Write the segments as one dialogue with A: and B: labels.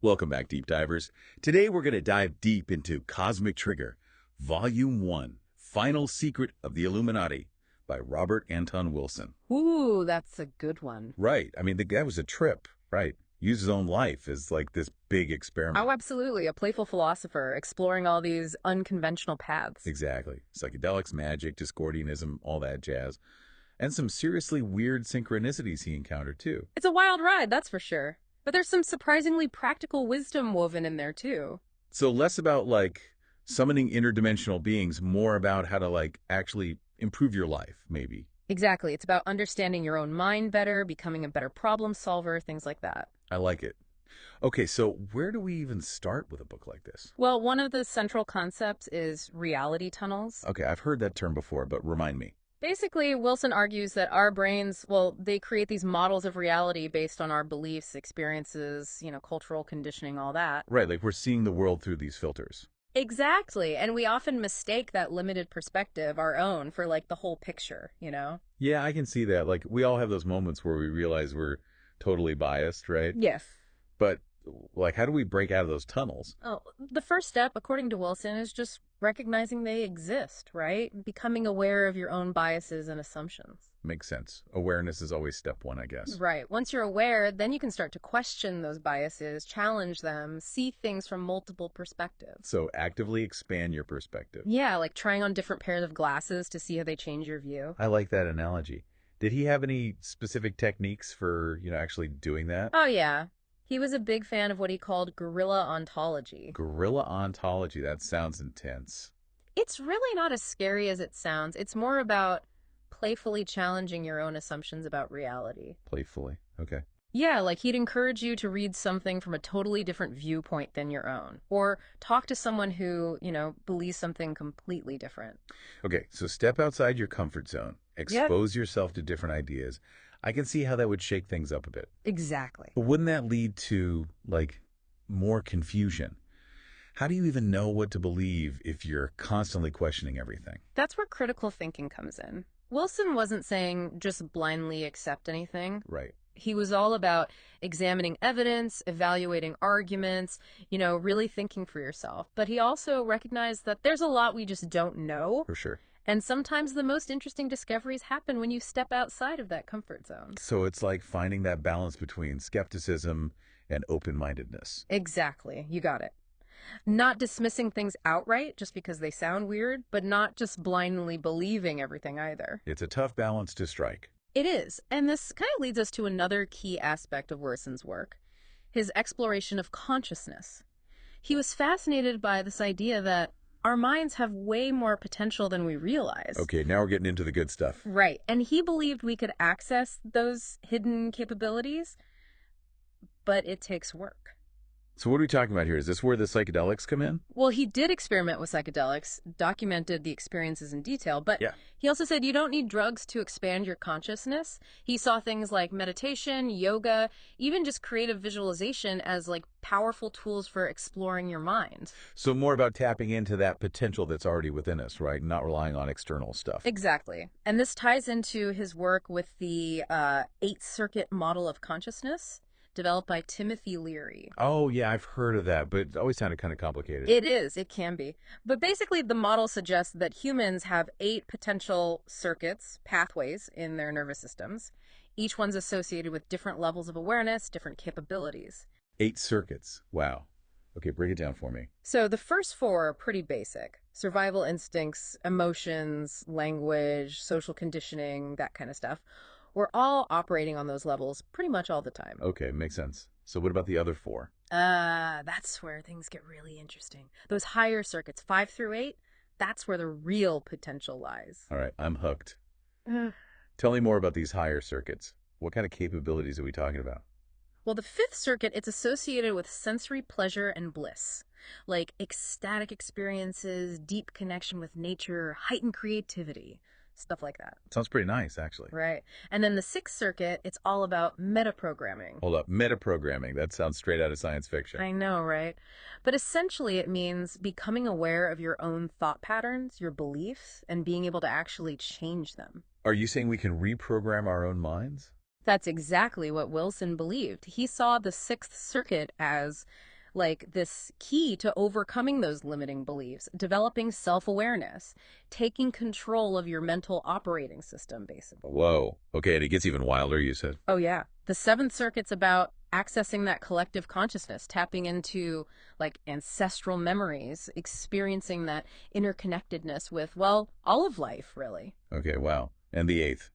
A: Welcome back, Deep Divers. Today we're going to dive deep into Cosmic Trigger, Volume 1, Final Secret of the Illuminati by Robert Anton Wilson.
B: Ooh, that's a good one.
A: Right. I mean, the guy was a trip, right? Used his own life as like this big experiment.
B: Oh, absolutely. A playful philosopher exploring all these unconventional paths.
A: Exactly. Psychedelics, magic, Discordianism, all that jazz. And some seriously weird synchronicities he encountered, too.
B: It's a wild ride, that's for sure. But there's some surprisingly practical wisdom woven in there, too.
A: So less about, like, summoning interdimensional beings, more about how to, like, actually improve your life, maybe.
B: Exactly. It's about understanding your own mind better, becoming a better problem solver, things like that.
A: I like it. Okay, so where do we even start with a book like this?
B: Well, one of the central concepts is reality tunnels.
A: Okay, I've heard that term before, but remind me.
B: Basically, Wilson argues that our brains, well, they create these models of reality based on our beliefs, experiences, cultural conditioning, all that.
A: Right, like we're seeing the world through these filters.
B: Exactly. And we often mistake that limited perspective, our own, for like the whole picture,
A: Yeah, I can see that. Like, we all have those moments where we realize we're totally biased, right?
B: Yes.
A: But, like, how do we break out of those tunnels?
B: Oh, the first step, according to Wilson, is just recognizing they exist, right? Becoming aware of your own biases and assumptions.
A: Makes sense. Awareness is always step one, I guess.
B: Right. Once you're aware, then you can start to question those biases, challenge them, see things from multiple perspectives.
A: So actively expand your perspective.
B: Yeah, like trying on different pairs of glasses to see how they change your view.
A: I like that analogy. Did he have any specific techniques for, actually doing that?
B: Oh, yeah. He was a big fan of what he called guerrilla ontology.
A: Guerrilla ontology, that sounds intense.
B: It's really not as scary as it sounds. It's more about playfully challenging your own assumptions about reality.
A: Playfully, okay.
B: Yeah, like he'd encourage you to read something from a totally different viewpoint than your own. Or talk to someone who, believes something completely different.
A: Okay, so step outside your comfort zone. Expose yourself to different ideas. I can see how that would shake things up a bit.
B: Exactly.
A: But wouldn't that lead to, like, more confusion? How do you even know what to believe if you're constantly questioning everything?
B: That's where critical thinking comes in. Wilson wasn't saying just blindly accept anything.
A: Right.
B: He was all about examining evidence, evaluating arguments, really thinking for yourself. But he also recognized that there's a lot we just don't know.
A: For sure.
B: And sometimes the most interesting discoveries happen when you step outside of that comfort zone.
A: So it's like finding that balance between skepticism and open-mindedness.
B: Exactly. You got it. Not dismissing things outright just because they sound weird, but not just blindly believing everything either.
A: It's a tough balance to strike.
B: It is. And this kind of leads us to another key aspect of Wilson's work, his exploration of consciousness. He was fascinated by this idea that our minds have way more potential than we realize.
A: Okay, now we're getting into the good stuff.
B: Right. And he believed we could access those hidden capabilities, but it takes work.
A: So what are we talking about here? Is this where the psychedelics come in?
B: Well, he did experiment with psychedelics, documented the experiences in detail, but he also said you don't need drugs to expand your consciousness. He saw things like meditation, yoga, even just creative visualization as like powerful tools for exploring your mind.
A: So more about tapping into that potential that's already within us, right? Not relying on external stuff.
B: Exactly. And this ties into his work with the Eighth Circuit model of consciousness, developed by Timothy Leary.
A: Oh, yeah, I've heard of that, but it always sounded kind of complicated.
B: It is. It can be. But basically, the model suggests that humans have 8 potential circuits, pathways, in their nervous systems. Each one's associated with different levels of awareness, different capabilities.
A: 8 circuits. Wow. Okay, break it down for me.
B: So the first 4 are pretty basic. Survival instincts, emotions, language, social conditioning, that kind of stuff. We're all operating on those levels pretty much all the time.
A: Okay, makes sense. So what about the other 4?
B: That's where things get really interesting. Those higher circuits, 5 through 8, that's where the real potential lies.
A: All right, I'm hooked. Tell me more about these higher circuits. What kind of capabilities are we talking about?
B: Well, the 5th circuit, it's associated with sensory pleasure and bliss, like ecstatic experiences, deep connection with nature, heightened creativity. Stuff like that.
A: Sounds pretty nice, actually.
B: Right. And then the 6th circuit, it's all about metaprogramming.
A: Hold up. Metaprogramming. That sounds straight out of science fiction.
B: I know, right? But essentially it means becoming aware of your own thought patterns, your beliefs, and being able to actually change them.
A: Are you saying we can reprogram our own minds?
B: That's exactly what Wilson believed. He saw the Sixth Circuit as like this key to overcoming those limiting beliefs, developing self-awareness, taking control of your mental operating system, basically.
A: Whoa. Okay, and it gets even wilder, you said.
B: Oh, yeah. The Seventh Circuit's about accessing that collective consciousness, tapping into like ancestral memories, experiencing that interconnectedness with, well, all of life, really.
A: Okay, wow. And the Eighth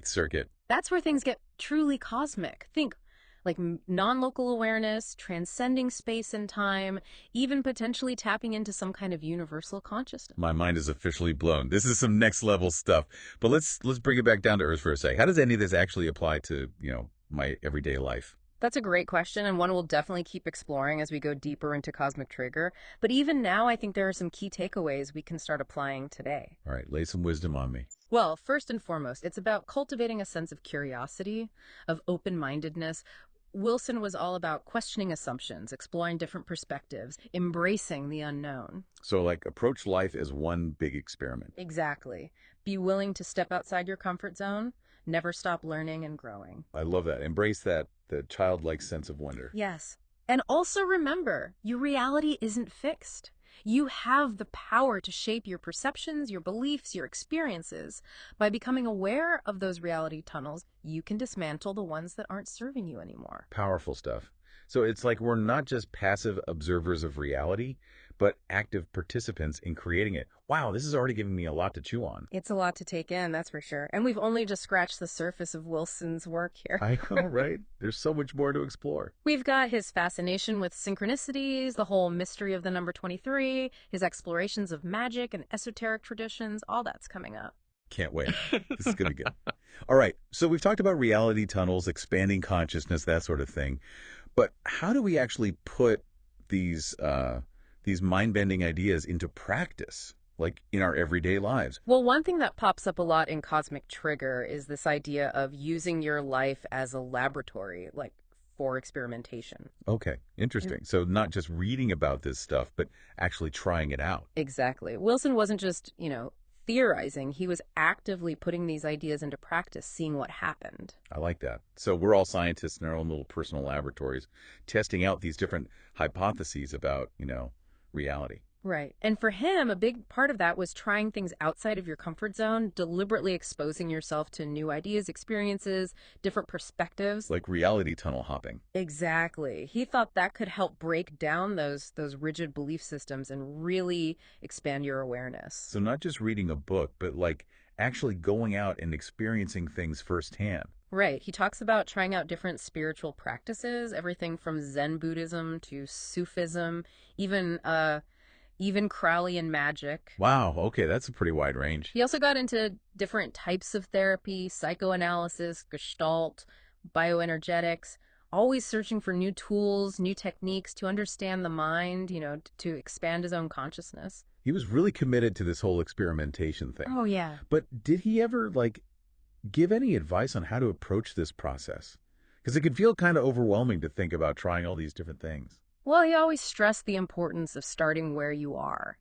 A: Circuit.
B: That's where things get truly cosmic. Think like non-local awareness, transcending space and time, even potentially tapping into some kind of universal consciousness.
A: My mind is officially blown. This is some next level stuff. But let's bring it back down to earth for a sec. How does any of this actually apply to, my everyday life?
B: That's a great question, and one we'll definitely keep exploring as we go deeper into Cosmic Trigger. But even now, I think there are some key takeaways we can start applying today.
A: All right, lay some wisdom on me.
B: Well, first and foremost, it's about cultivating a sense of curiosity, of open-mindedness. Wilson was all about questioning assumptions, exploring different perspectives, embracing the unknown.
A: So, approach life as one big experiment.
B: Exactly. Be willing to step outside your comfort zone. Never stop learning and growing.
A: I love that. Embrace the childlike sense of wonder.
B: Yes. And also remember, your reality isn't fixed. You have the power to shape your perceptions, your beliefs, your experiences. By becoming aware of those reality tunnels, you can dismantle the ones that aren't serving you anymore.
A: Powerful stuff. So it's like we're not just passive observers of reality, but active participants in creating it. Wow, this is already giving me a lot to chew on.
B: It's a lot to take in, that's for sure. And we've only just scratched the surface of Wilson's work here.
A: I know, right? There's so much more to explore.
B: We've got his fascination with synchronicities, the whole mystery of the number 23, his explorations of magic and esoteric traditions, all that's coming up.
A: Can't wait. This is going to be good. All right, so we've talked about reality tunnels, expanding consciousness, that sort of thing. But how do we actually put these mind-bending ideas into practice, like in our everyday lives?
B: Well, one thing that pops up a lot in Cosmic Trigger is this idea of using your life as a laboratory, like for experimentation.
A: Okay, interesting. So not just reading about this stuff, but actually trying it out.
B: Exactly. Wilson wasn't just, theorizing. He was actively putting these ideas into practice, seeing what happened.
A: I like that. So we're all scientists in our own little personal laboratories, testing out these different hypotheses about, reality.
B: Right. And for him, a big part of that was trying things outside of your comfort zone, deliberately exposing yourself to new ideas, experiences, different perspectives.
A: Like reality tunnel hopping.
B: Exactly. He thought that could help break down those rigid belief systems and really expand your awareness.
A: So not just reading a book, but actually going out and experiencing things firsthand.
B: Right. He talks about trying out different spiritual practices, everything from Zen Buddhism to Sufism, even Crowleyan magic.
A: Wow. Okay. That's a pretty wide range.
B: He also got into different types of therapy, psychoanalysis, Gestalt, bioenergetics, always searching for new tools, new techniques to understand the mind, to expand his own consciousness.
A: He was really committed to this whole experimentation thing.
B: Oh, yeah.
A: But did he ever, give any advice on how to approach this process? Because it could feel kind of overwhelming to think about trying all these different things.
B: Well, he always stressed the importance of starting where you are,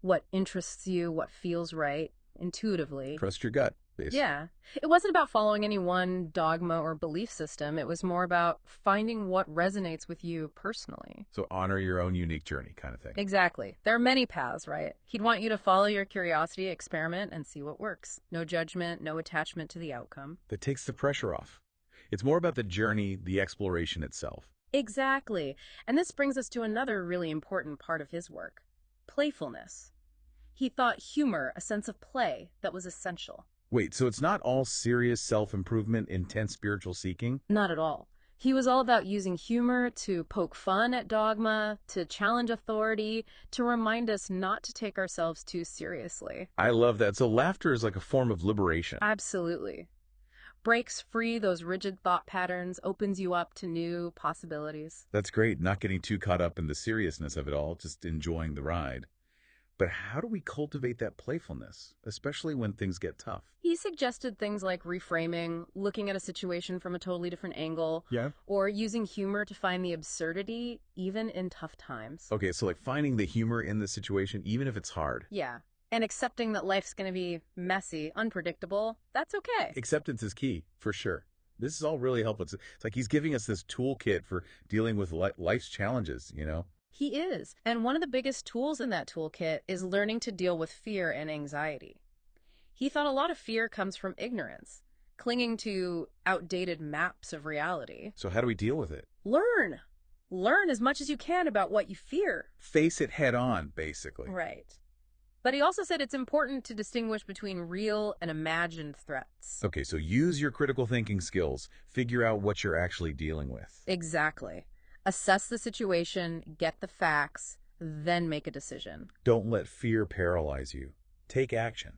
B: what interests you, what feels right, intuitively.
A: Trust your gut, basically.
B: Yeah. It wasn't about following any one dogma or belief system. It was more about finding what resonates with you personally.
A: So honor your own unique journey kind of thing.
B: Exactly. There are many paths, right? He'd want you to follow your curiosity, experiment, and see what works. No judgment, no attachment to the outcome.
A: That takes the pressure off. It's more about the journey, the exploration itself.
B: Exactly. And this brings us to another really important part of his work, playfulness. He thought humor, a sense of play, that was essential.
A: Wait, so it's not all serious self-improvement, intense spiritual seeking?
B: Not at all. He was all about using humor to poke fun at dogma, to challenge authority, to remind us not to take ourselves too seriously.
A: I love that. So laughter is like a form of liberation.
B: Absolutely. Breaks free those rigid thought patterns, opens you up to new possibilities.
A: That's great. Not getting too caught up in the seriousness of it all, just enjoying the ride. But how do we cultivate that playfulness, especially when things get tough?
B: He suggested things like reframing, looking at a situation from a totally different angle, or using humor to find the absurdity, even in tough times.
A: Okay, so finding the humor in the situation, even if it's hard.
B: Yeah. And accepting that life's going to be messy, unpredictable, that's okay.
A: Acceptance is key, for sure. This is all really helpful. It's like he's giving us this toolkit for dealing with life's challenges, you know?
B: He is. And one of the biggest tools in that toolkit is learning to deal with fear and anxiety. He thought a lot of fear comes from ignorance, clinging to outdated maps of reality.
A: So how do we deal with it?
B: Learn. Learn as much as you can about what you fear.
A: Face it head on, basically.
B: Right. But he also said it's important to distinguish between real and imagined threats.
A: Okay, so use your critical thinking skills. Figure out what you're actually dealing with.
B: Exactly. Assess the situation, get the facts, then make a decision.
A: Don't let fear paralyze you. Take action.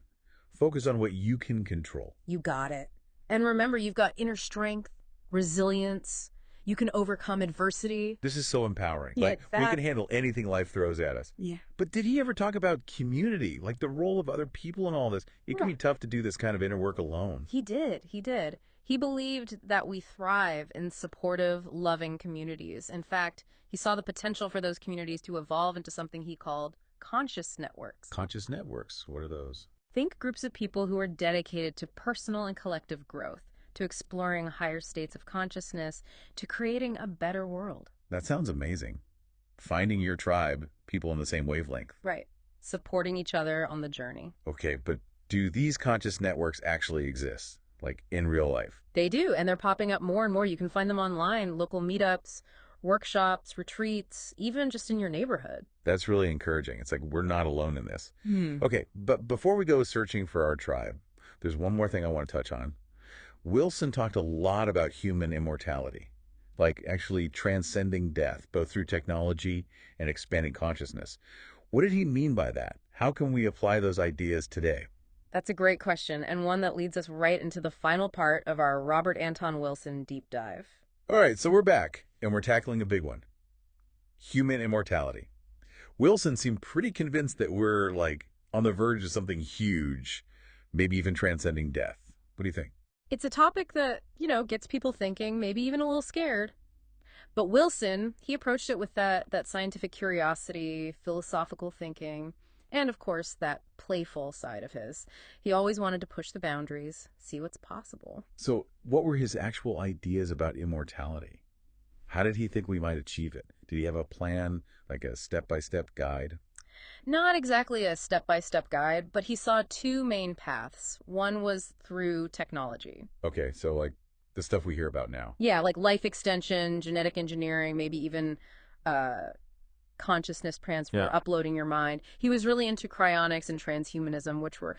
A: Focus on what you can control.
B: You got it. And remember, you've got inner strength, resilience. You can overcome adversity.
A: This is so empowering.
B: Yeah,
A: like, we can handle anything life throws at us.
B: Yeah.
A: But did he ever talk about community, like the role of other people in all this? It can be tough to do this kind of inner work alone.
B: He did. He did. He believed that we thrive in supportive, loving communities. In fact, he saw the potential for those communities to evolve into something he called conscious networks.
A: Conscious networks, what are those?
B: Think groups of people who are dedicated to personal and collective growth, to exploring higher states of consciousness, to creating a better world.
A: That sounds amazing. Finding your tribe, people on the same wavelength.
B: Right. Supporting each other on the journey.
A: Okay, but do these conscious networks actually exist, like in real life?
B: They do, and they're popping up more and more. You can find them online, local meetups, workshops, retreats, even just in your neighborhood.
A: That's really encouraging. It's like we're not alone in this. Okay, but before we go searching for our tribe, there's one more thing I want to touch on. Wilson talked a lot about human immortality, like actually transcending death, both through technology and expanding consciousness. What did he mean by that? How can we apply those ideas today?
B: That's a great question, and one that leads us right into the final part of our Robert Anton Wilson deep dive.
A: All right, so we're back, and we're tackling a big one. Human immortality. Wilson seemed pretty convinced that we're, like, on the verge of something huge, maybe even transcending death. What do you think?
B: It's a topic that, gets people thinking, maybe even a little scared. But Wilson, he approached it with that scientific curiosity, philosophical thinking, and, of course, that playful side of his. He always wanted to push the boundaries, see what's possible.
A: So what were his actual ideas about immortality? How did he think we might achieve it? Did he have a plan, like a step-by-step guide?
B: Not exactly a step-by-step guide, but he saw two main paths. One was through technology.
A: Okay, so like the stuff we hear about now.
B: Yeah, like life extension, genetic engineering, maybe even consciousness transfer, uploading your mind. He was really into cryonics and transhumanism, which were,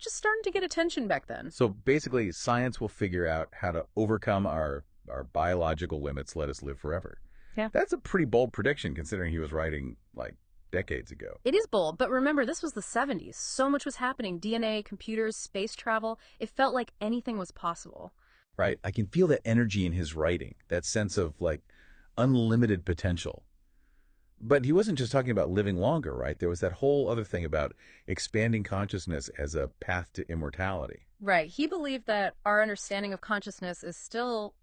B: just starting to get attention back then.
A: So basically, science will figure out how to overcome our biological limits, let us live forever.
B: Yeah.
A: That's a pretty bold prediction, considering he was writing, like, decades ago.
B: It is bold, but remember, this was the 70s. So much was happening. DNA, computers, space travel. It felt like anything was possible.
A: Right. I can feel that energy in his writing, that sense of, like, unlimited potential. But he wasn't just talking about living longer, right? There was that whole other thing about expanding consciousness as a path to immortality.
B: Right. He believed that our understanding of consciousness is still,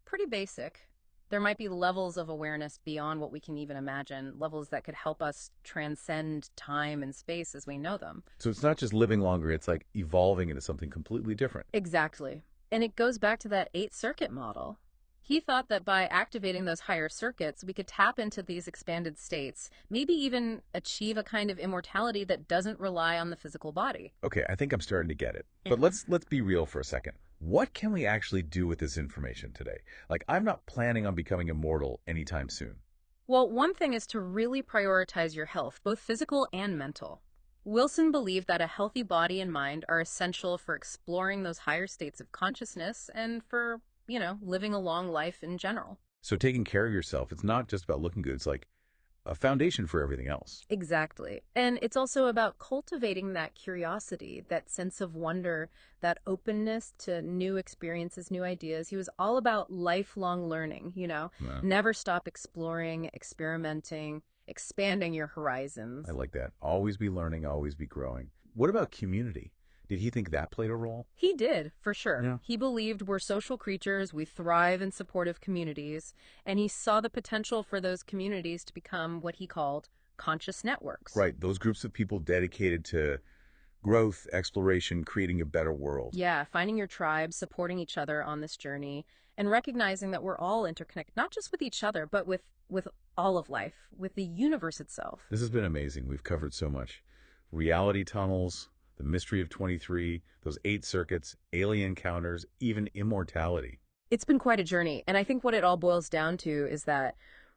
B: pretty basic. There might be levels of awareness beyond what we can even imagine, levels that could help us transcend time and space as we know them.
A: So it's not just living longer, it's like evolving into something completely different.
B: Exactly. And it goes back to that 8-circuit model. He thought that by activating those higher circuits, we could tap into these expanded states, maybe even achieve a kind of immortality that doesn't rely on the physical body.
A: Okay, I think I'm starting to get it. But let's be real for a second. What can we actually do with this information today? Like, I'm not planning on becoming immortal anytime soon.
B: Well, one thing is to really prioritize your health, both physical and mental. Wilson believed that a healthy body and mind are essential for exploring those higher states of consciousness and for, living a long life in general.
A: So taking care of yourself, it's not just about looking good. It's like a foundation for everything else.
B: Exactly. And it's also about cultivating that curiosity, that sense of wonder, that openness to new experiences, new ideas. He was all about lifelong learning, never stop exploring, experimenting, expanding your horizons.
A: I like that. Always be learning, always be growing. What about community? Did he think that played a role?
B: He did, for sure.
A: Yeah.
B: He believed we're social creatures, we thrive in supportive communities, and he saw the potential for those communities to become what he called conscious networks.
A: Right, those groups of people dedicated to growth, exploration, creating a better world.
B: Yeah, finding your tribe, supporting each other on this journey, and recognizing that we're all interconnected, not just with each other, but with all of life, with the universe itself.
A: This has been amazing. We've covered so much. Reality tunnels, the mystery of 23, those 8 circuits, alien encounters, even immortality.
B: It's been quite a journey, and I think what it all boils down to is that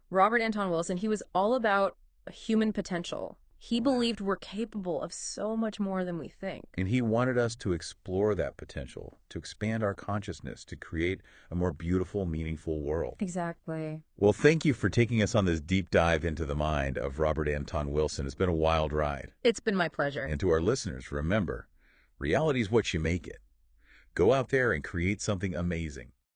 B: Robert Anton Wilson, he was all about human potential. He believed we're capable of so much more than we think.
A: And he wanted us to explore that potential, to expand our consciousness, to create a more beautiful, meaningful world.
B: Exactly.
A: Well, thank you for taking us on this deep dive into the mind of Robert Anton Wilson. It's been a wild ride.
B: It's been my pleasure.
A: And to our listeners, remember, reality is what you make it. Go out there and create something amazing.